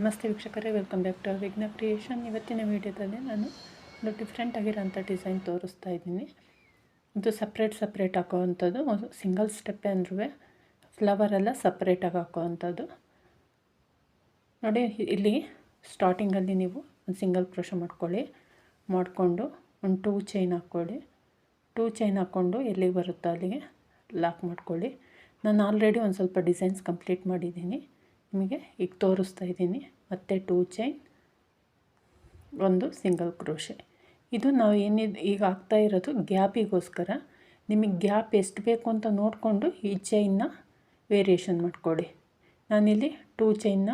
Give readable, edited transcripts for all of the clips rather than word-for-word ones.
ನಮಸ್ತೆ ವೀಕ್ಷಕರೇ, welcome back to ವಿಘ್ನ ಕ್ರಿಯೇಷನ್. ಇವತ್ತಿನ ವೀಡಿಯೋದಲ್ಲಿ ನಾನು ಒಂದು ಡಿಫ್ರೆಂಟ್ ಆಗಿರೋಂಥ ಡಿಸೈನ್ ತೋರಿಸ್ತಾ ಇದ್ದೀನಿ. ಇದು ಸಪ್ರೇಟ್ ಹಾಕೋವಂಥದ್ದು, ಸಿಂಗಲ್ ಸ್ಟೆಪ್ ಅಂದ್ರೂ ಫ್ಲವರೆಲ್ಲ ಸಪ್ರೇಟಾಗಿ ಹಾಕೋವಂಥದ್ದು. ನೋಡಿ, ಇಲ್ಲಿ ಸ್ಟಾರ್ಟಿಂಗಲ್ಲಿ ನೀವು ಒಂದು ಸಿಂಗಲ್ ಕ್ರೋಶ ಮಾಡಿಕೊಂಡು ಒಂದು 2 ಚೈನ್ ಹಾಕ್ಕೊಳ್ಳಿ. 2 ಚೈನ್ ಹಾಕ್ಕೊಂಡು ಎಲ್ಲಿಗೆ ಬರುತ್ತೋ ಅಲ್ಲಿಗೆ ಲಾಕ್ ಮಾಡ್ಕೊಳ್ಳಿ. ನಾನು ಆಲ್ರೆಡಿ ಒಂದು ಸ್ವಲ್ಪ ಡಿಸೈನ್ಸ್ ಕಂಪ್ಲೀಟ್ ಮಾಡಿದ್ದೀನಿ, ನಿಮಗೆ ಈಗ ತೋರಿಸ್ತಾ ಇದ್ದೀನಿ. ಮತ್ತು 2 ಚೈನ್, ಒಂದು ಸಿಂಗಲ್ ಕ್ರೋಶೆ. ಇದು ನಾವು ಈಗ ಆಗ್ತಾ ಇರೋದು ಗ್ಯಾಪಿಗೋಸ್ಕರ. ನಿಮಗೆ ಗ್ಯಾಪ್ ಎಷ್ಟು ಬೇಕು ಅಂತ ನೋಡಿಕೊಂಡು ಈ ಚೈನ್ನ ವೇರಿಯೇಷನ್ ಮಾಡ್ಕೊಳ್ಳಿ. ನಾನಿಲ್ಲಿ 2 ಚೈನ್ನ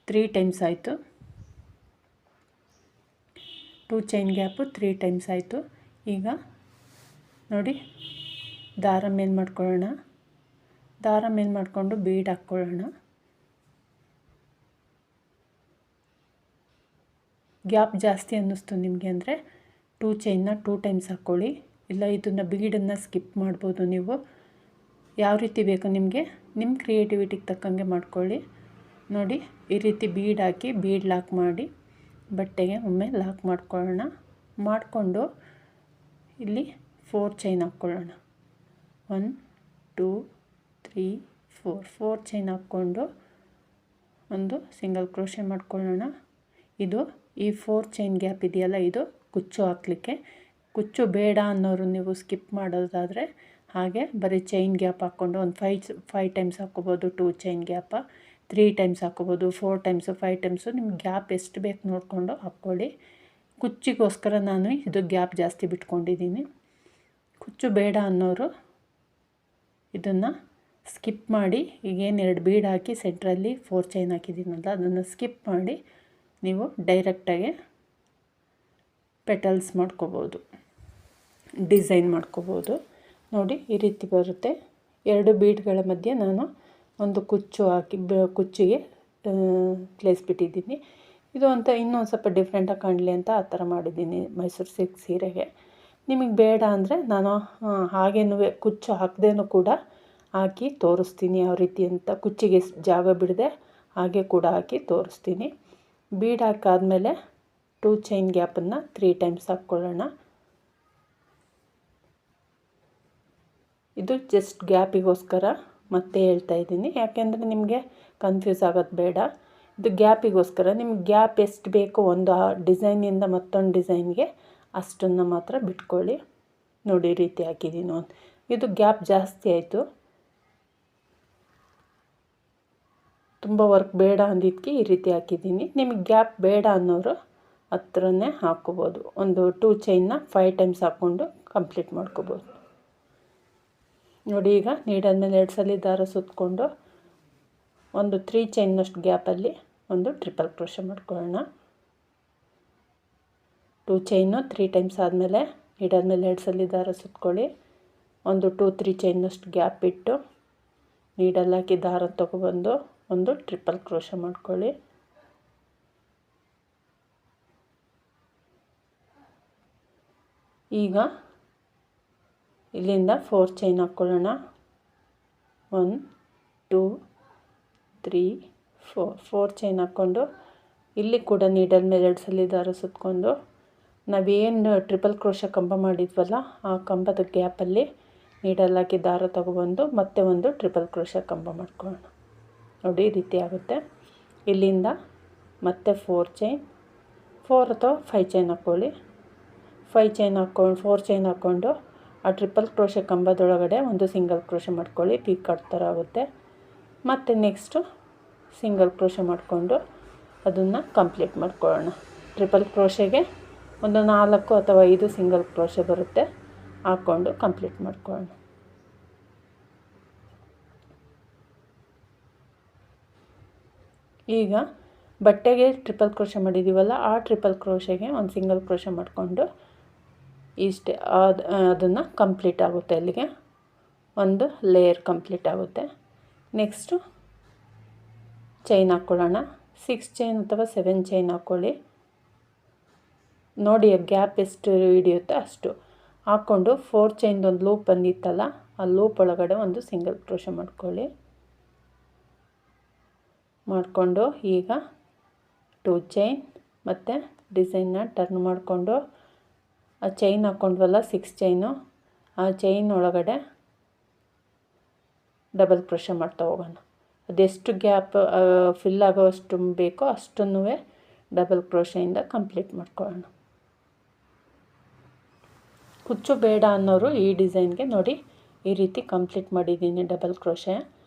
3 ಟೈಮ್ಸ್ ಆಯಿತು. 2 ಚೈನ್ ಗ್ಯಾಪು 3 ಟೈಮ್ಸ್ ಆಯಿತು. ಈಗ ನೋಡಿ, ದಾರ ಮೇಲೆ ಮಾಡ್ಕೊಳ್ಳೋಣ. ದಾರ ಮೇಲೆ ಮಾಡಿಕೊಂಡು ಬೀಡ್ ಹಾಕ್ಕೊಳ್ಳೋಣ. ಗ್ಯಾಪ್ ಜಾಸ್ತಿ ಅನ್ನಿಸ್ತು ನಿಮಗೆ ಅಂದರೆ 2 ಚೈನ್ನ 2 ಟೈಮ್ಸ್ ಹಾಕ್ಕೊಳ್ಳಿ. ಇಲ್ಲ ಇದನ್ನು ಬೀಡನ್ನು ಸ್ಕಿಪ್ ಮಾಡ್ಬೋದು. ನೀವು ಯಾವ ರೀತಿ ಬೇಕು ನಿಮಗೆ, ನಿಮ್ಮ ಕ್ರಿಯೇಟಿವಿಟಿಗೆ ತಕ್ಕಂಗೆ ಮಾಡ್ಕೊಳ್ಳಿ. ನೋಡಿ, ಈ ರೀತಿ ಬೀಡ್ ಹಾಕಿ ಬೀಡ್ ಲಾಕ್ ಮಾಡಿ ಬಟ್ಟೆಗೆ ಒಮ್ಮೆ ಲಾಕ್ ಮಾಡ್ಕೊಳ್ಳೋಣ. ಮಾಡಿಕೊಂಡು ಇಲ್ಲಿ 4 ಚೈನ್ ಹಾಕ್ಕೊಳ್ಳೋಣ. 1 2 3 4 ಚೈನ್ ಹಾಕ್ಕೊಂಡು ಒಂದು ಸಿಂಗಲ್ ಕ್ರೋಶೆ ಮಾಡ್ಕೊಳ್ಳೋಣ. ಇದು ಈ 4 ಚೈನ್ ಗ್ಯಾಪ್ ಇದೆಯಲ್ಲ, ಇದು ಕುಚ್ಚು ಹಾಕಲಿಕ್ಕೆ. ಕುಚ್ಚು ಬೇಡ ಅನ್ನೋರು ನೀವು ಸ್ಕಿಪ್ ಮಾಡೋದಾದರೆ ಹಾಗೆ ಬರೀ ಚೈನ್ ಗ್ಯಾಪ್ ಹಾಕ್ಕೊಂಡು ಒಂದು 5 ಟೈಮ್ಸ್ ಹಾಕ್ಕೋಬೋದು. 2 ಚೈನ್ ಗ್ಯಾಪ 3 ಟೈಮ್ಸ್ ಹಾಕ್ಕೋಬೋದು, 4 ಟೈಮ್ಸು 5 ಟೈಮ್ಸು ನಿಮ್ಮ ಗ್ಯಾಪ್ ಎಷ್ಟು ಬೇಕು ನೋಡಿಕೊಂಡು ಹಾಕ್ಕೊಳ್ಳಿ. ಕುಚ್ಚಿಗೋಸ್ಕರ ನಾನು ಇದು ಗ್ಯಾಪ್ ಜಾಸ್ತಿ ಬಿಟ್ಕೊಂಡಿದ್ದೀನಿ. ಕುಚ್ಚು ಬೇಡ ಅನ್ನೋರು ಇದನ್ನು ಸ್ಕಿಪ್ ಮಾಡಿ, ಈಗೇನು 2 ಬೀಡ್ ಹಾಕಿ ಸೆಂಟ್ರಲ್ಲಿ 4 ಚೈನ್ ಹಾಕಿದ್ದೀನಲ್ಲ, ಅದನ್ನು ಸ್ಕಿಪ್ ಮಾಡಿ ನೀವು ಡೈರೆಕ್ಟಾಗಿ ಪೆಟಲ್ಸ್ ಮಾಡ್ಕೋಬೋದು, ಡಿಸೈನ್ ಮಾಡ್ಕೋಬೋದು. ನೋಡಿ, ಈ ರೀತಿ ಬರುತ್ತೆ. 2 ಬೀಡ್ಗಳ ಮಧ್ಯೆ ನಾನು ಒಂದು ಕುಚ್ಚು ಹಾಕಿ ಕುಚ್ಚಿಗೆ ಪ್ಲೇಸ್ ಬಿಟ್ಟಿದ್ದೀನಿ. ಇದು ಅಂತ ಇನ್ನೊಂದು ಸ್ವಲ್ಪ ಡಿಫ್ರೆಂಟಾಗಿ ಕಾಣಲಿ ಅಂತ ಆ ಥರ ಮಾಡಿದ್ದೀನಿ ಮೈಸೂರು ಸಿಲ್ಕ್ ಸೀರೆಗೆ. ನಿಮಗೆ ಬೇಡ ಅಂದರೆ ನಾನು ಹಾಗೇನೂ ಕುಚ್ಚು ಹಾಕದೇನೂ ಕೂಡ ಹಾಕಿ ತೋರಿಸ್ತೀನಿ ಯಾವ ರೀತಿ ಅಂತ. ಕುಚ್ಚಿಗೆ ಜಾಗ ಬಿಡದೆ ಹಾಗೆ ಕೂಡ ಹಾಕಿ ತೋರಿಸ್ತೀನಿ. ಬೀಡ್ ಹಾಕಾದ್ಮೇಲೆ 2 ಚೈನ್ ಗ್ಯಾಪನ್ನು 3 ಟೈಮ್ಸ್ ಹಾಕ್ಕೊಳ್ಳೋಣ. ಇದು ಜಸ್ಟ್ ಗ್ಯಾಪಿಗೋಸ್ಕರ ಮತ್ತೆ ಹೇಳ್ತಾ ಇದ್ದೀನಿ, ಯಾಕೆಂದರೆ ನಿಮಗೆ ಕನ್ಫ್ಯೂಸ್ ಆಗೋದು ಬೇಡ. ಇದು ಗ್ಯಾಪಿಗೋಸ್ಕರ. ನಿಮ್ಗೆ ಗ್ಯಾಪ್ ಎಷ್ಟು ಬೇಕು ಒಂದು ಡಿಸೈನಿಂದ ಮತ್ತೊಂದು ಡಿಸೈನ್ಗೆ ಅಷ್ಟನ್ನು ಮಾತ್ರ ಬಿಟ್ಕೊಳ್ಳಿ. ನೋಡಿ, ಈ ರೀತಿ ಹಾಕಿದ್ದೀನಿ. ಇದು ಗ್ಯಾಪ್ ಜಾಸ್ತಿ ಆಯಿತು, ತುಂಬ ವರ್ಕ್ ಬೇಡ ಅಂದಿದ್ದಕ್ಕೆ ಈ ರೀತಿ ಹಾಕಿದ್ದೀನಿ. ನಿಮಗೆ ಗ್ಯಾಪ್ ಬೇಡ ಅನ್ನೋರು ಹತ್ರನೇ ಹಾಕ್ಕೋಬೋದು. ಒಂದು 2 ಚೈನ್ನ 5 ಟೈಮ್ಸ್ ಹಾಕ್ಕೊಂಡು ಕಂಪ್ಲೀಟ್ ಮಾಡ್ಕೋಬೋದು. ನೋಡಿ, ಈಗ ನೀಡಲ್ ಮೇಲೆ 2 ಸಲ ದಾರ ಸುತ್ತಕೊಂಡು ಒಂದು 3 ಚೈನ್ನಷ್ಟು ಗ್ಯಾಪಲ್ಲಿ ಒಂದು ಟ್ರಿಪಲ್ ಕ್ರೋಶೆ ಮಾಡ್ಕೊಳ್ಳೋಣ. 2 ಚೈನು 3 ಟೈಮ್ಸ್ ಆದಮೇಲೆ ನೀಡಲ್ ಮೇಲೆ 2 ಸಲ ದಾರ ಸುತ್ತಕೊಳ್ಳಿ. ಒಂದು 2-3 ಚೈನ್ನಷ್ಟು ಗ್ಯಾಪ್ ಬಿಟ್ಟು ನೀಡಲ್ ಹಾಕಿ ದಾರ ತೊಗೊಬಂದು ಒಂದು ಟ್ರಿಪಲ್ ಕ್ರೋಶೆ ಮಾಡ್ಕೊಳ್ಳಿ. ಈಗ ಇಲ್ಲಿಂದ 4 ಚೈನ್ ಹಾಕ್ಕೊಳ್ಳೋಣ. 1 2 3 4 ಚೈನ್ ಹಾಕ್ಕೊಂಡು ಇಲ್ಲಿ ಕೂಡ ನೀಡಲ್ ಮೇಲೆ 2 ಸಲ ದಾರ ಸುತ್ತಕೊಂಡು ನಾವೇನು ಟ್ರಿಪಲ್ ಕ್ರೋಶೆ ಕಂಬ ಮಾಡಿದ್ವಲ್ಲ, ಆ ಕಂಬದ ಗ್ಯಾಪಲ್ಲಿ ನೀಡಲ್ ಹಾಕಿ ದಾರ ತೊಗೊಬಂದು ಮತ್ತೆ ಒಂದು ಟ್ರಿಪಲ್ ಕ್ರೋಶೆ ಕಂಬ ಮಾಡ್ಕೊಳ್ಳೋಣ. ನೋಡಿ, ಈ ರೀತಿ ಆಗುತ್ತೆ. ಇಲ್ಲಿಂದ ಮತ್ತೆ 4 ಚೈನ್ 4 ಅಥವಾ 5 ಚೈನ್ ಹಾಕ್ಕೊಳ್ಳಿ. 5 ಚೈನ್ ಹಾಕ್ಕೊಂಡು 4 ಚೈನ್ ಹಾಕ್ಕೊಂಡು ಆ ಟ್ರಿಪಲ್ ಕ್ರೋಶೆ ಕಂಬದೊಳಗಡೆ ಒಂದು ಸಿಂಗಲ್ ಕ್ರೋಶೆ ಮಾಡ್ಕೊಳ್ಳಿ. ಪೀಕ್ ಕಟ್ ಥರ ಆಗುತ್ತೆ. ಮತ್ತು ನೆಕ್ಸ್ಟು ಸಿಂಗಲ್ ಕ್ರೋಶೆ ಮಾಡಿಕೊಂಡು ಅದನ್ನು ಕಂಪ್ಲೀಟ್ ಮಾಡ್ಕೊಳ್ಳೋಣ. ಟ್ರಿಪಲ್ ಕ್ರೋಶೆಗೆ ಒಂದು 4 ಅಥವಾ 5 ಸಿಂಗಲ್ ಕ್ರೋಶೆ ಬರುತ್ತೆ, ಹಾಕ್ಕೊಂಡು ಕಂಪ್ಲೀಟ್ ಮಾಡ್ಕೊಳ್ಳೋಣ. ಈಗ ಬಟ್ಟೆಗೆ ಟ್ರಿಪಲ್ ಕ್ರೋಶೆ ಮಾಡಿದ್ದೀವಲ್ಲ, ಆ ಟ್ರಿಪಲ್ ಕ್ರೋಶೆಗೆ ಒಂದು ಸಿಂಗಲ್ ಕ್ರೋಶೆ ಮಾಡಿಕೊಂಡು ಇಷ್ಟೇ ಅದನ್ನು ಕಂಪ್ಲೀಟ್ ಆಗುತ್ತೆ. ಅಲ್ಲಿಗೆ ಒಂದು ಲೇಯರ್ ಕಂಪ್ಲೀಟ್ ಆಗುತ್ತೆ. ನೆಕ್ಸ್ಟು ಚೈನ್ ಹಾಕ್ಕೊಳ್ಳೋಣ. 6 ಚೈನ್ ಅಥವಾ 7 ಚೈನ್ ಹಾಕ್ಕೊಳ್ಳಿ. ನೋಡಿ, ಗ್ಯಾಪ್ ಎಷ್ಟು ಹಿಡಿಯುತ್ತೆ ಅಷ್ಟು ಹಾಕ್ಕೊಂಡು 4 ಚೈನ್ದು ಒಂದು ಲೂಪ್ ಬಂದಿತ್ತಲ್ಲ, ಆ ಲೂಪ್ ಒಳಗಡೆ ಒಂದು ಸಿಂಗಲ್ ಕ್ರೋಶೆ ಮಾಡ್ಕೊಳ್ಳಿ. ಮಾಡಿಕೊಂಡು ಈಗ 2 ಚೈನ್ ಮತ್ತು ಡಿಸೈನ್ನ ಟರ್ನ್ ಮಾಡಿಕೊಂಡು ಆ ಚೈನ್ ಹಾಕ್ಕೊಂಡ್ವಲ್ಲ 6 ಚೈನು, ಆ ಚೈನ್ ಒಳಗಡೆ ಡಬಲ್ ಕ್ರೋಶೆ ಮಾಡ್ತಾ ಹೋಗೋಣ. ಅದೆಷ್ಟು ಗ್ಯಾಪ್ ಫಿಲ್ ಆಗೋಷ್ಟು ಬೇಕೋ ಅಷ್ಟನ್ನೂ ಡಬಲ್ ಕ್ರೋಶೆಯಿಂದ ಕಂಪ್ಲೀಟ್ ಮಾಡ್ಕೊಳ್ಳೋಣ. ಕುಚ್ಚು ಬೇಡ ಅನ್ನೋರು ಈ ಡಿಸೈನ್ಗೆ ನೋಡಿ ಈ ರೀತಿ ಕಂಪ್ಲೀಟ್ ಮಾಡಿದ್ದೀನಿ ಡಬಲ್ ಕ್ರೋಶೆ.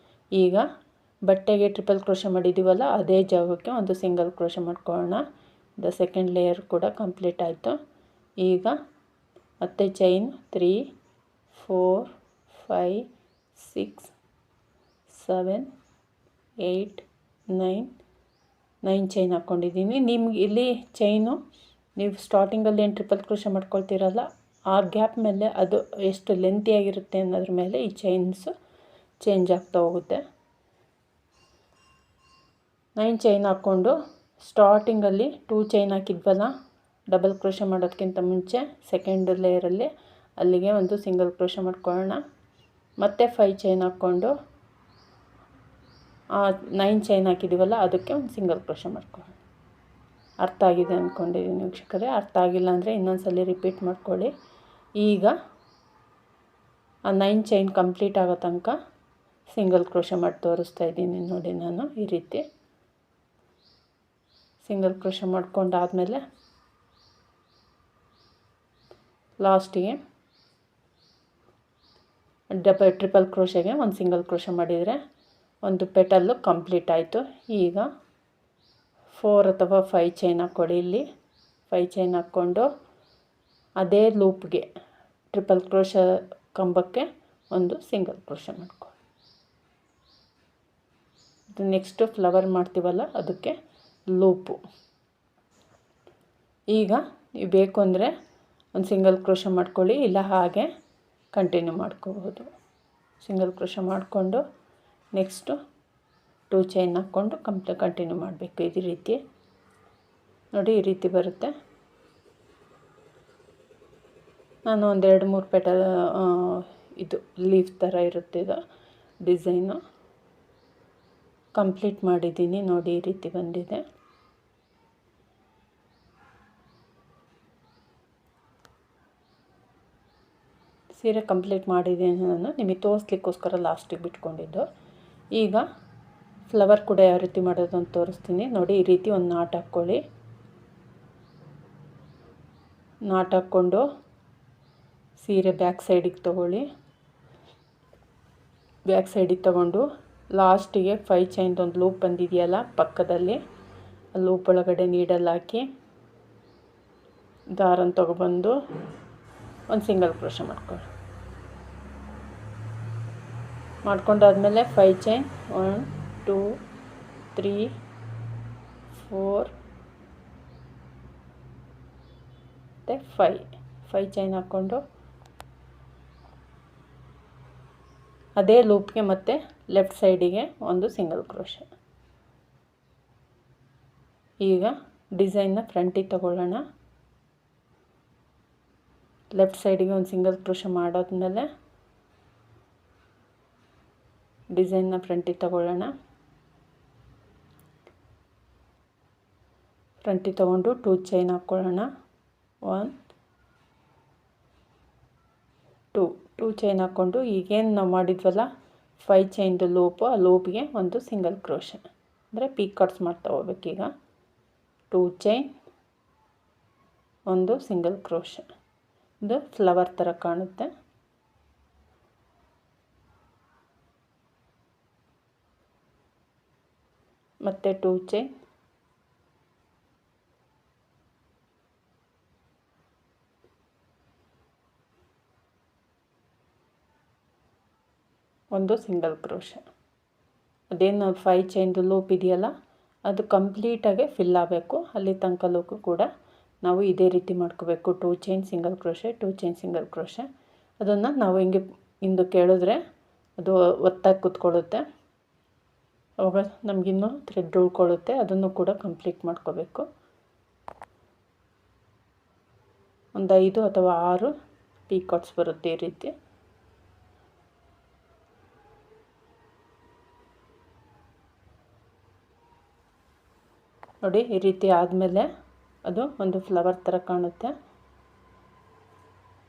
ಈಗ ಬಟ್ಟೆಗೆ ಟ್ರಿಪಲ್ ಕ್ರೋಶೆ ಮಾಡಿದ್ದೀವಲ್ಲ ಅದೇ ಜಾಗಕ್ಕೆ ಒಂದು ಸಿಂಗಲ್ ಕ್ರೋಶೆ ಮಾಡ್ಕೊಳ್ಳೋಣ. ಸೆಕೆಂಡ್ ಲೇಯರ್ ಕೂಡ ಕಂಪ್ಲೀಟ್ ಆಯಿತು. ಈಗ ಮತ್ತೆ ಚೈನ್ 3 4 5 6 7 8 9 ಚೈನ್ ಹಾಕ್ಕೊಂಡಿದ್ದೀನಿ. ನಿಮ್ಗೆ ಇಲ್ಲಿ ಚೈನು ನೀವು ಸ್ಟಾರ್ಟಿಂಗಲ್ಲಿ ಏನು ಟ್ರಿಪಲ್ ಕ್ರೋಶೆ ಮಾಡ್ಕೊಳ್ತೀರಲ್ಲ ಆ ಗ್ಯಾಪ್ ಮೇಲೆ ಅದು ಎಷ್ಟು ಲೆಂತಿಯಾಗಿರುತ್ತೆ ಅನ್ನೋದ್ರ ಮೇಲೆ ಈ ಚೈನ್ಸು ಚೇಂಜ್ ಆಗ್ತಾ ಹೋಗುತ್ತೆ. 9 ಚೈನ್ ಹಾಕ್ಕೊಂಡು ಸ್ಟಾರ್ಟಿಂಗಲ್ಲಿ 2 ಚೈನ್ ಹಾಕಿದ್ವಲ್ಲ ಡಬಲ್ ಕ್ರೋಶೆ ಮಾಡೋದಕ್ಕಿಂತ ಮುಂಚೆ ಸೆಕೆಂಡ್ ಲೇಯರಲ್ಲಿ ಅಲ್ಲಿಗೆ ಒಂದು ಸಿಂಗಲ್ ಕ್ರೋಶೆ ಮಾಡ್ಕೊಳ್ಳೋಣ. ಮತ್ತು 5 ಚೈನ್ ಹಾಕ್ಕೊಂಡು 9 ಚೈನ್ ಹಾಕಿದ್ದೀವಲ್ಲ ಅದಕ್ಕೆ ಒಂದು ಸಿಂಗಲ್ ಕ್ರೋಶೆ ಮಾಡ್ಕೊಳ್ಳೋಣ. ಅರ್ಥ ಆಗಿದೆ ಅಂದ್ಕೊಂಡಿದ್ದೀನಿ ವೀಕ್ಷಕರೇ. ಅರ್ಥ ಆಗಿಲ್ಲ ಅಂದರೆ ಇನ್ನೊಂದ್ಸಲ ರಿಪೀಟ್ ಮಾಡ್ಕೊಳ್ಳಿ. ಈಗ ಆ 9 ಚೈನ್ ಕಂಪ್ಲೀಟ್ ಆಗೋ ತನಕ ಸಿಂಗಲ್ ಕ್ರೋಶೆ ಮಾಡಿ ತೋರಿಸ್ತಾ ಇದ್ದೀನಿ ನೋಡಿ. ನಾನು ಈ ರೀತಿ ಸಿಂಗಲ್ ಕ್ರೋಶೆ ಮಾಡ್ಕೊಂಡಾದಮೇಲೆ ಲಾಸ್ಟಿಗೆ ಟ್ರಿಪಲ್ ಕ್ರೋಶೆಗೆ ಒಂದು ಸಿಂಗಲ್ ಕ್ರೋಶೆ ಮಾಡಿದರೆ ಒಂದು ಪೆಟಲ್ಲು ಕಂಪ್ಲೀಟ್ ಆಯಿತು. ಈಗ 4 ಅಥವಾ 5 ಚೈನ್ ಹಾಕ್ಕೊಳ್ಳಿ. ಇಲ್ಲಿ 5 ಚೈನ್ ಹಾಕ್ಕೊಂಡು ಅದೇ ಲೂಪ್ಗೆ ಟ್ರಿಪಲ್ ಕ್ರೋಶೆ ಕಂಬಕ್ಕೆ ಒಂದು ಸಿಂಗಲ್ ಕ್ರೋಶೆ ಮಾಡ್ಕೊಳ್ಳಿ. ಇದು ನೆಕ್ಸ್ಟು ಫ್ಲವರ್ ಮಾಡ್ತೀವಲ್ಲ ಅದಕ್ಕೆ ಲೂಪು. ಈಗ ನೀವು ಬೇಕು ಅಂದರೆ ಒಂದು ಸಿಂಗಲ್ ಕ್ರೋಶೆ ಮಾಡ್ಕೊಳ್ಳಿ, ಇಲ್ಲ ಹಾಗೆ ಕಂಟಿನ್ಯೂ ಮಾಡ್ಕೋಬೋದು. ಸಿಂಗಲ್ ಕ್ರೋಶೆ ಮಾಡಿಕೊಂಡು ನೆಕ್ಸ್ಟು 2 ಚೈನ್ ಹಾಕ್ಕೊಂಡು ಕಂಟಿನ್ಯೂ ಮಾಡಬೇಕು. ಇದೇ ರೀತಿ ನೋಡಿ ಈ ರೀತಿ ಬರುತ್ತೆ. ನಾನು ಒಂದು 2-3 ಪೆಟಲ್ ಇದು ಲೀಫ್ ಥರ ಇರುತ್ತೆ ಇದು ಡಿಸೈನು ಕಂಪ್ಲೀಟ್ ಮಾಡಿದ್ದೀನಿ ನೋಡಿ. ಈ ರೀತಿ ಬಂದಿದೆ. ಸೀರೆ ಕಂಪ್ಲೀಟ್ ಮಾಡಿದ್ದೀನಿ ನಾನು ನಿಮಗೆ ತೋರಿಸ್ಲಿಕ್ಕೋಸ್ಕರ ಲಾಸ್ಟಿಗೆ ಬಿಟ್ಕೊಂಡಿದ್ದು. ಈಗ ಫ್ಲವರ್ ಕೂಡ ಯಾವ ರೀತಿ ಮಾಡೋದು ಅಂತ ತೋರಿಸ್ತೀನಿ ನೋಡಿ. ಈ ರೀತಿ ಒಂದು ನಾಟ್ ಹಾಕ್ಕೊಳ್ಳಿ. ನಾಟ್ ಹಾಕ್ಕೊಂಡು ಸೀರೆ ಬ್ಯಾಕ್ ಸೈಡಿಗೆ ತೊಗೊಳ್ಳಿ. ಬ್ಯಾಕ್ ಸೈಡಿಗೆ ತೊಗೊಂಡು ಲಾಸ್ಟಿಗೆ 5 ಚೈನ್ದು ಒಂದು ಲೂಪ್ ಬಂದಿದೆಯಲ್ಲ ಪಕ್ಕದಲ್ಲಿ, ಆ ಲೂಪ್ ಒಳಗಡೆ ನೀಡಲ್ ಹಾಕಿ ದಾರನ ತೊಗೊಬಂದು ಒಂದು ಸಿಂಗಲ್ ಕ್ರೋಶೆ ಮಾಡ್ಕೊಳ್ಳಿ. ಮಾಡ್ಕೊಂಡಾದ್ಮೇಲೆ 5 ಚೈನ್ 1 2 3 4 ಮತ್ತು 5 ಚೈನ್ ಹಾಕ್ಕೊಂಡು ಅದೇ ಲೂಪ್ಗೆ ಮತ್ತೆ ಲೆಫ್ಟ್ ಸೈಡಿಗೆ ಒಂದು ಸಿಂಗಲ್ ಕ್ರೋಶೆ. ಈಗ ಡಿಸೈನ್ನ ಫ್ರಂಟಿಗೆ ತಗೊಳ್ಳೋಣ. ಲೆಫ್ಟ್ ಸೈಡಿಗೆ ಒಂದು ಸಿಂಗಲ್ ಕ್ರೋಶೆ ಮಾಡಾದ್ಮೇಲೆ ಡಿಸೈನ್ನ ಫ್ರಂಟಿಗೆ ತಗೊಳ್ಳೋಣ. ಫ್ರಂಟಿಗೆ ತಗೊಂಡು 2 ಚೈನ್ ಹಾಕ್ಕೊಳ್ಳೋಣ. 1 2 ಚೈನ್ ಹಾಕ್ಕೊಂಡು ಈಗೇನು ನಾವು ಮಾಡಿದ್ವಲ್ಲ 5 ಚೈನ್ದು ಲೂಪು, ಆ ಲೂಪ್ಗೆ ಒಂದು ಸಿಂಗಲ್ ಕ್ರೋಶೆ ಅಂದರೆ ಪೀಕ್ ಕಟ್ಸ್ ಮಾಡ್ತಾ ಹೋಗ್ಬೇಕೀಗ. 2 ಚೈನ್ ಒಂದು ಸಿಂಗಲ್ ಕ್ರೋಶೆ. ಇದು ಫ್ಲವರ್ ಥರ ಕಾಣುತ್ತೆ. ಮತ್ತು 2 ಚೈನ್ ಒಂದು ಸಿಂಗಲ್ ಕ್ರೋಶೆ. ಅದೇನು 5 ಚೈನ್ದು ಲೂಪ್ ಇದೆಯಲ್ಲ ಅದು ಕಂಪ್ಲೀಟಾಗಿ ಫಿಲ್ ಆಗಬೇಕು. ಅಲ್ಲಿ ತನಕ ಲೂಕು ಕೂಡ ನಾವು ಇದೇ ರೀತಿ ಮಾಡ್ಕೋಬೇಕು. 2 chain single crochet 2 chain single crochet. ಅದನ್ನು ನಾವು ಹಿಂಗೆ ಇಂದು ಕೇಳಿದ್ರೆ ಅದು ಒತ್ತಾಗಿ ಕೂತ್ಕೊಳ್ಳುತ್ತೆ. ಅವಾಗ ನಮಗಿನ್ನೂ ಥ್ರೆಡ್ ಉಳ್ಕೊಳ್ಳುತ್ತೆ. ಅದನ್ನು ಕೂಡ ಕಂಪ್ಲೀಟ್ ಮಾಡ್ಕೋಬೇಕು. ಒಂದು 5 ಅಥವಾ 6 ಪೀಕಾಟ್ಸ್ ಬರುತ್ತೆ ಈ ರೀತಿ. ನೋಡಿ ಈ ರೀತಿ ಆದಮೇಲೆ ಅದು ಒಂದು ಫ್ಲವರ್ ಥರ ಕಾಣುತ್ತೆ.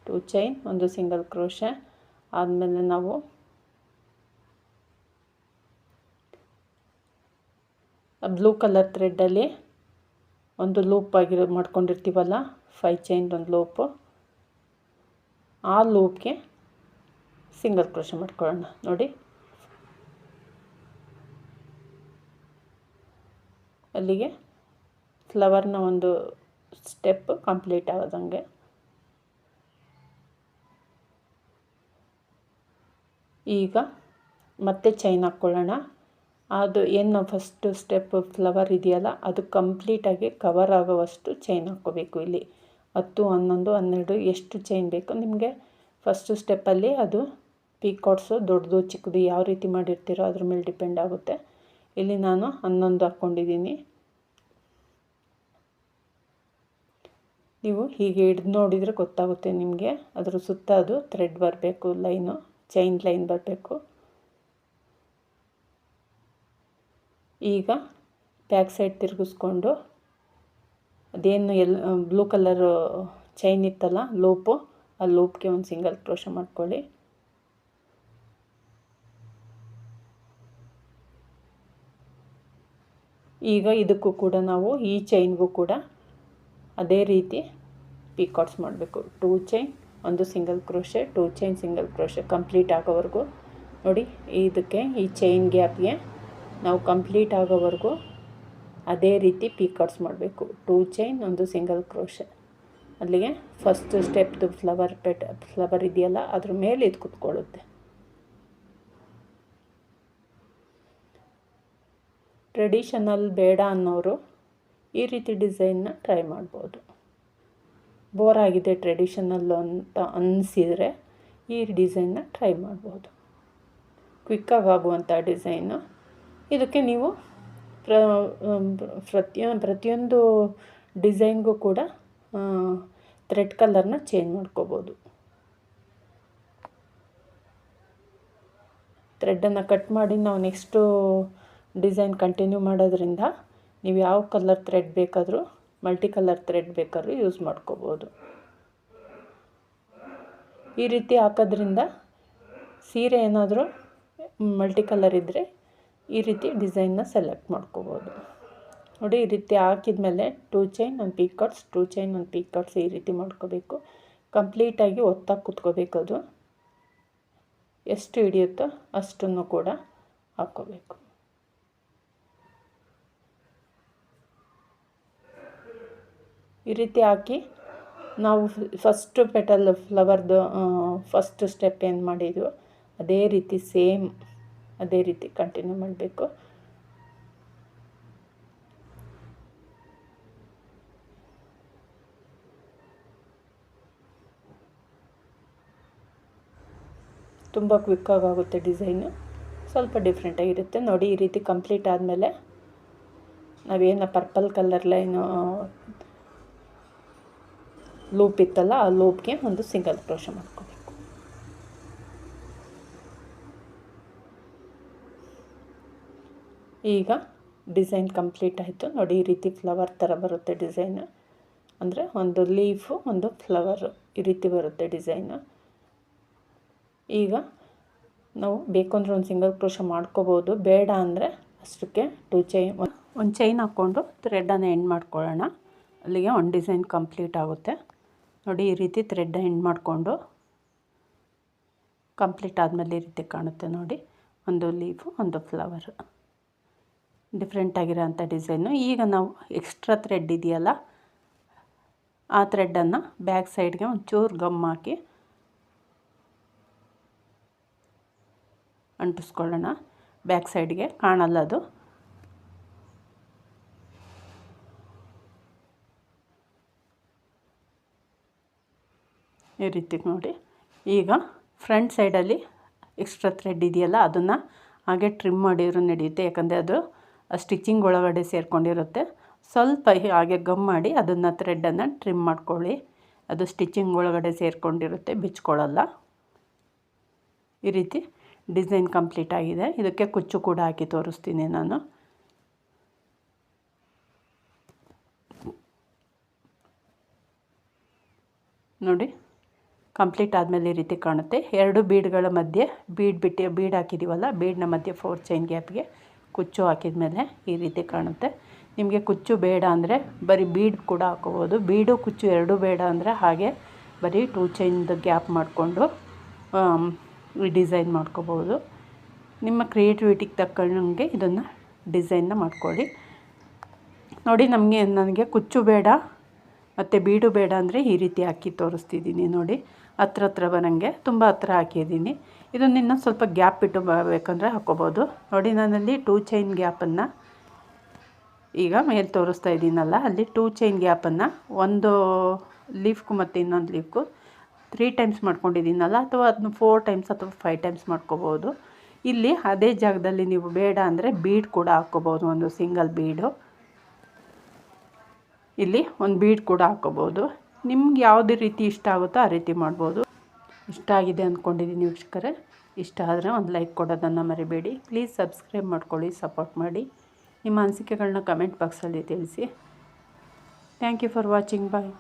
2 ಚೈನ್, ಒಂದು ಸಿಂಗಲ್ ಕ್ರೋಶೆ ಆದಮೇಲೆ ನಾವು ಬ್ಲೂ ಕಲರ್ ಥ್ರೆಡ್ಡಲ್ಲಿ ಒಂದು ಲೂಪ್ ಮಾಡ್ಕೊಂಡಿರ್ತೀವಲ್ಲ, 5 ಚೈನ್ ಒಂದು ಲೂಪು, ಆ ಲೂಪ್ಗೆ ಸಿಂಗಲ್ ಕ್ರೋಶೆ ಮಾಡ್ಕೊಳ್ಳೋಣ. ನೋಡಿ ಅಲ್ಲಿಗೆ ಫ್ಲವರ್ನ ಒಂದು ಸ್ಟೆಪ್ ಕಂಪ್ಲೀಟ್ ಆಗೋದಂಗೆ. ಈಗ ಮತ್ತೆ ಚೈನ್ ಹಾಕ್ಕೊಳ್ಳೋಣ. ಅದು ಏನು ಫಸ್ಟು ಸ್ಟೆಪ್ ಫ್ಲವರ್ ಇದೆಯಲ್ಲ ಅದು ಕಂಪ್ಲೀಟಾಗಿ ಕವರ್ ಆಗೋವಷ್ಟು ಚೈನ್ ಹಾಕ್ಕೋಬೇಕು. ಇಲ್ಲಿ 10, 11, 12 ಎಷ್ಟು ಚೈನ್ ಬೇಕು ನಿಮಗೆ. ಫಸ್ಟು ಸ್ಟೆಪ್ಪಲ್ಲಿ ಅದು ಪೀಕಾಟ್ಸು ದೊಡ್ಡದು ಚಿಕ್ಕದು ಯಾವ ರೀತಿ ಮಾಡಿರ್ತೀರೋ ಅದ್ರ ಮೇಲೆ ಡಿಪೆಂಡ್ ಆಗುತ್ತೆ. ಇಲ್ಲಿ ನಾನು 11 ಹಾಕ್ಕೊಂಡಿದ್ದೀನಿ. ನೀವು ಹೀಗೆ ಹಿಡಿದು ನೋಡಿದರೆ ಗೊತ್ತಾಗುತ್ತೆ ನಿಮಗೆ. ಅದ್ರ ಸುತ್ತ ಅದು ಥ್ರೆಡ್ ಬರಬೇಕು, ಲೈನು ಚೈನ್ ಲೈನ್ ಬರಬೇಕು. ಈಗ ಬ್ಯಾಕ್ ಸೈಡ್ ತಿರುಗಿಸ್ಕೊಂಡು ಅದೇನು ಬ್ಲೂ ಕಲರು ಚೈನ್ ಇತ್ತಲ್ಲ ಲೂಪು, ಆ ಲೂಪ್ಗೆ ಒಂದು ಸಿಂಗಲ್ ಕ್ರೋಶೆ ಮಾಡ್ಕೊಳ್ಳಿ. ಈಗ ಇದಕ್ಕೂ ಕೂಡ ನಾವು ಈ ಚೈನ್ಗೂ ಕೂಡ ಅದೇ ರೀತಿ ಪೀಕಾಟ್ಸ್ ಮಾಡಬೇಕು. 2 ಚೈನ್, ಒಂದು single crochet, 2 chain single crochet complete ಆಗೋವರೆಗೂ. ನೋಡಿ ಇದಕ್ಕೆ ಈ ಚೈನ್ ಗ್ಯಾಪ್ಗೆ ನಾವು ಕಂಪ್ಲೀಟ್ ಆಗೋವರೆಗೂ ಅದೇ ರೀತಿ ಪೀಕಾಟ್ಸ್ ಮಾಡಬೇಕು. 2 ಚೈನ್, ಒಂದು ಸಿಂಗಲ್ ಕ್ರೋಶೆ. ಅಲ್ಲಿಗೆ ಫಸ್ಟ್ ಸ್ಟೆಪ್ದು ಫ್ಲವರ್ ಇದೆಯಲ್ಲ ಅದ್ರ ಮೇಲೆ ಇದು ಕೂತ್ಕೊಳ್ಳುತ್ತೆ. ಟ್ರೆಡಿಷನಲ್ ಬೇಡ ಅನ್ನೋರು ಈ ರೀತಿ ಡಿಸೈನ್ನ ಟ್ರೈ ಮಾಡ್ಬೋದು. ಬೋರ್ ಆಗಿದೆ ಟ್ರೆಡಿಷನಲ್ ಅಂತ ಅನಿಸಿದರೆ ಈ ಡಿಸೈನ್ನ ಟ್ರೈ ಮಾಡ್ಬೋದು. ಕ್ವಿಕ್ಕಾಗಿ ಆಗುವಂಥ ಡಿಸೈನು. ಇದಕ್ಕೆ ನೀವು ಪ್ರತಿಯೊಂದು ಡಿಸೈನ್ಗೂ ಕೂಡ ಥ್ರೆಡ್ ಕಲರ್ನ ಚೇಂಜ್ ಮಾಡ್ಕೋಬೋದು. ಥ್ರೆಡ್ಡನ್ನು ಕಟ್ ಮಾಡಿ ನಾವು ನೆಕ್ಸ್ಟು ಡಿಸೈನ್ ಕಂಟಿನ್ಯೂ ಮಾಡೋದ್ರಿಂದ ನೀವು ಯಾವ ಕಲರ್ ಥ್ರೆಡ್ ಬೇಕಾದರೂ, ಮಲ್ಟಿ ಕಲರ್ ಥ್ರೆಡ್ ಬೇಕಾದ್ರೂ ಯೂಸ್ ಮಾಡ್ಕೋಬೋದು. ಈ ರೀತಿ ಹಾಕೋದ್ರಿಂದ ಸೀರೆ ಏನಾದರೂ ಮಲ್ಟಿ ಕಲರ್ ಇದ್ದರೆ ಈ ರೀತಿ ಡಿಸೈನ್ನ ಸೆಲೆಕ್ಟ್ ಮಾಡ್ಕೋಬೋದು. ನೋಡಿ ಈ ರೀತಿ ಹಾಕಿದ್ಮೇಲೆ 2 ಚೈನ್, ಒಂದು ಪೀಕಾಟ್ಸ್, 2 ಚೈನ್, ಒಂದು ಪೀಕಾಟ್ಸ್ ಈ ರೀತಿ ಮಾಡ್ಕೋಬೇಕು. ಕಂಪ್ಲೀಟಾಗಿ ಒತ್ತಾಗಿ ಕುತ್ಕೋಬೇಕು. ಅದು ಎಷ್ಟು ಹಿಡಿಯುತ್ತೋ ಅಷ್ಟನ್ನು ಕೂಡ ಹಾಕ್ಕೋಬೇಕು. ಈ ರೀತಿ ಹಾಕಿ ನಾವು ಫಸ್ಟ್ ಪೆಟಲ್ ಫ್ಲವರ್ದು ಫಸ್ಟ್ ಸ್ಟೆಪ್ ಏನು ಮಾಡಿದ್ವು ಅದೇ ರೀತಿ ಸೇಮ್ ಅದೇ ರೀತಿ ಕಂಟಿನ್ಯೂ ಮಾಡಬೇಕು. ತುಂಬ ಕ್ವಿಕ್ಕಾಗಿ ಆಗುತ್ತೆ ಡಿಸೈನು, ಸ್ವಲ್ಪ ಡಿಫ್ರೆಂಟಾಗಿರುತ್ತೆ. ನೋಡಿ ಈ ರೀತಿ ಕಂಪ್ಲೀಟ್ ಆದಮೇಲೆ ನಾವೇನು ಪರ್ಪಲ್ ಕಲರ್ ಲೈನು ಲೂಪ್ ಇತ್ತಲ್ಲ ಆ ಲೂಪ್ಗೆ ಒಂದು ಸಿಂಗಲ್ ಕ್ರೋಶೆ ಮಾಡ್ಕೋಬೇಕು. ಈಗ ಡಿಸೈನ್ ಕಂಪ್ಲೀಟ್ ಆಯಿತು. ನೋಡಿ ಈ ರೀತಿ ಫ್ಲವರ್ ಥರ ಬರುತ್ತೆ ಡಿಸೈನು. ಅಂದರೆ ಒಂದು ಲೀಫು, ಒಂದು ಫ್ಲವರು ಈ ರೀತಿ ಬರುತ್ತೆ ಡಿಸೈನು. ಈಗ ನಾವು ಬೇಕು ಅಂದರೆ ಒಂದು ಸಿಂಗಲ್ ಕ್ರೋಶೆ ಮಾಡ್ಕೋಬೋದು. ಬೇಡ ಅಂದರೆ ಅಷ್ಟಕ್ಕೆ 2 ಚೈನ್, ಒಂದು ಚೈನ್ ಹಾಕ್ಕೊಂಡು ಥ್ರೆಡನ್ನು ಎಂಡ್ ಮಾಡ್ಕೊಳ್ಳೋಣ. ಅಲ್ಲಿಗೆ ಒಂದು ಡಿಸೈನ್ ಕಂಪ್ಲೀಟ್ ಆಗುತ್ತೆ. ನೋಡಿ ಈ ರೀತಿ ಥ್ರೆಡ್ ಎಂಡ್ ಮಾಡಿಕೊಂಡು ಕಂಪ್ಲೀಟ್ ಆದಮೇಲೆ ಈ ರೀತಿ ಕಾಣುತ್ತೆ. ನೋಡಿ ಒಂದು ಲೀಫು, ಒಂದು ಫ್ಲವರು, ಡಿಫ್ರೆಂಟಾಗಿರೋಂಥ ಡಿಸೈನು. ಈಗ ನಾವು ಎಕ್ಸ್ಟ್ರಾ ಥ್ರೆಡ್ ಇದೆಯಲ್ಲ ಆ ಥ್ರೆಡ್ಡನ್ನು ಬ್ಯಾಕ್ ಸೈಡ್ಗೆ ಒಂಚೂರು ಗಮ್ ಹಾಕಿ ಅಂಟಿಸ್ಕೊಳ್ಳೋಣ. ಬ್ಯಾಕ್ ಸೈಡ್ಗೆ ಕಾಣಲ್ಲ ಅದು. ಈ ರೀತಿ ನೋಡಿ. ಈಗ ಫ್ರಂಟ್ ಸೈಡಲ್ಲಿ ಎಕ್ಸ್ಟ್ರಾ ಥ್ರೆಡ್ ಇದೆಯಲ್ಲ ಅದನ್ನು ಹಾಗೆ ಟ್ರಿಮ್ ಮಾಡಿದ್ರು ನಡೆಯುತ್ತೆ. ಯಾಕಂದರೆ ಅದು ಸ್ಟಿಚಿಂಗ್ ಒಳಗಡೆ ಸೇರಿಕೊಂಡಿರುತ್ತೆ. ಸ್ವಲ್ಪ ಹಾಗೆ ಗಮ್ ಮಾಡಿ ಅದನ್ನು ಥ್ರೆಡನ್ನು ಟ್ರಿಮ್ ಮಾಡ್ಕೊಳ್ಳಿ. ಅದು ಸ್ಟಿಚಿಂಗ್ ಒಳಗಡೆ ಸೇರಿಕೊಂಡಿರುತ್ತೆ, ಬಿಚ್ಕೊಳ್ಳಲ್ಲ. ಈ ರೀತಿ ಡಿಸೈನ್ ಕಂಪ್ಲೀಟ್ ಆಗಿದೆ. ಇದಕ್ಕೆ ಕುಚ್ಚು ಕೂಡ ಹಾಕಿ ತೋರಿಸ್ತೀನಿ ನಾನು. ನೋಡಿ ಕಂಪ್ಲೀಟ್ ಆದಮೇಲೆ ಈ ರೀತಿ ಕಾಣುತ್ತೆ. 2 ಬೀಡ್ಗಳ ಮಧ್ಯೆ ಬೀಡ್ ಹಾಕಿದ್ದೀವಲ್ಲ, ಬೀಡ್ನ ಮಧ್ಯೆ 4 ಚೈನ್ ಗ್ಯಾಪ್ಗೆ ಕುಚ್ಚು ಹಾಕಿದ ಮೇಲೆ ಈ ರೀತಿ ಕಾಣುತ್ತೆ. ನಿಮಗೆ ಕುಚ್ಚು ಬೇಡ ಅಂದರೆ ಬರೀ ಬೀಡ್ ಕೂಡ ಹಾಕೋಬೋದು. ಬೀಡು ಕುಚ್ಚು ಎರಡೂ ಬೇಡ ಅಂದರೆ ಹಾಗೆ ಬರೀ 2 ಚೈನ್ದು ಗ್ಯಾಪ್ ಮಾಡಿಕೊಂಡು ಈ ಡಿಸೈನ್ ಮಾಡ್ಕೋಬೋದು. ನಿಮ್ಮ ಕ್ರಿಯೇಟಿವಿಟಿಗೆ ತಕ್ಕಂಗೆ ಇದನ್ನು ಡಿಸೈನ್ನ ಮಾಡ್ಕೊಳ್ಳಿ. ನೋಡಿ ನನಗೆ ಕುಚ್ಚು ಬೇಡ ಮತ್ತು ಬೀಡು ಬೇಡ ಅಂದರೆ ಈ ರೀತಿ ಹಾಕಿ ತೋರಿಸ್ತಿದ್ದೀನಿ. ನೋಡಿ ಹತ್ರ ಬರೋಂಗೆ ತುಂಬ ಹತ್ರ ಹಾಕಿದ್ದೀನಿ. ಇದನ್ನು ಇನ್ನೂ ಸ್ವಲ್ಪ ಗ್ಯಾಪ್ ಬಿಟ್ಟು ಬೇಕಂದರೆ ಹಾಕ್ಕೋಬೋದು. ನೋಡಿ ನಾನಲ್ಲಿ 2 ಚೈನ್ ಗ್ಯಾಪನ್ನು ಈಗ ಮೇಲೆ ತೋರಿಸ್ತಾ ಇದ್ದೀನಲ್ಲ, ಅಲ್ಲಿ 2 ಚೈನ್ ಗ್ಯಾಪನ್ನು ಒಂದು ಲೀಫ್ಗೂ ಮತ್ತು ಇನ್ನೊಂದು ಲೀಫ್ಗೂ 3 ಟೈಮ್ಸ್ ಮಾಡ್ಕೊಂಡಿದ್ದೀನಲ್ಲ, ಅಥವಾ ಅದನ್ನು 4 ಟೈಮ್ಸ್ ಅಥವಾ 5 ಟೈಮ್ಸ್ ಮಾಡ್ಕೋಬೋದು. ಇಲ್ಲಿ ಅದೇ ಜಾಗದಲ್ಲಿ ನೀವು ಬೇಡ ಅಂದರೆ ಬೀಡ್ ಕೂಡ ಹಾಕ್ಕೋಬೋದು. ಒಂದು ಸಿಂಗಲ್ ಬೀಡು, ಇಲ್ಲಿ ಒಂದು ಬೀಡ್ ಕೂಡ ಹಾಕ್ಕೋಬೋದು. ನಿಮ್ಗೆ ಯಾವುದೇ ರೀತಿ ಇಷ್ಟ ಆಗುತ್ತೋ ಆ ರೀತಿ ಮಾಡ್ಬೋದು. ಇಷ್ಟ ಆಗಿದೆ ಅಂದ್ಕೊಂಡಿದ್ದೀನಿ ವೀಕ್ಷಕರೇ. ಇಷ್ಟ ಆದರೆ ಒಂದು ಲೈಕ್ ಕೊಡೋದನ್ನು ಮರಿಬೇಡಿ. ಪ್ಲೀಸ್ ಸಬ್ಸ್ಕ್ರೈಬ್ ಮಾಡ್ಕೊಳ್ಳಿ, ಸಪೋರ್ಟ್ ಮಾಡಿ. ನಿಮ್ಮ ಅನಿಸಿಕೆಗಳನ್ನ ಕಮೆಂಟ್ ಬಾಕ್ಸಲ್ಲಿ ತಿಳಿಸಿ. Thank you for watching. Bye.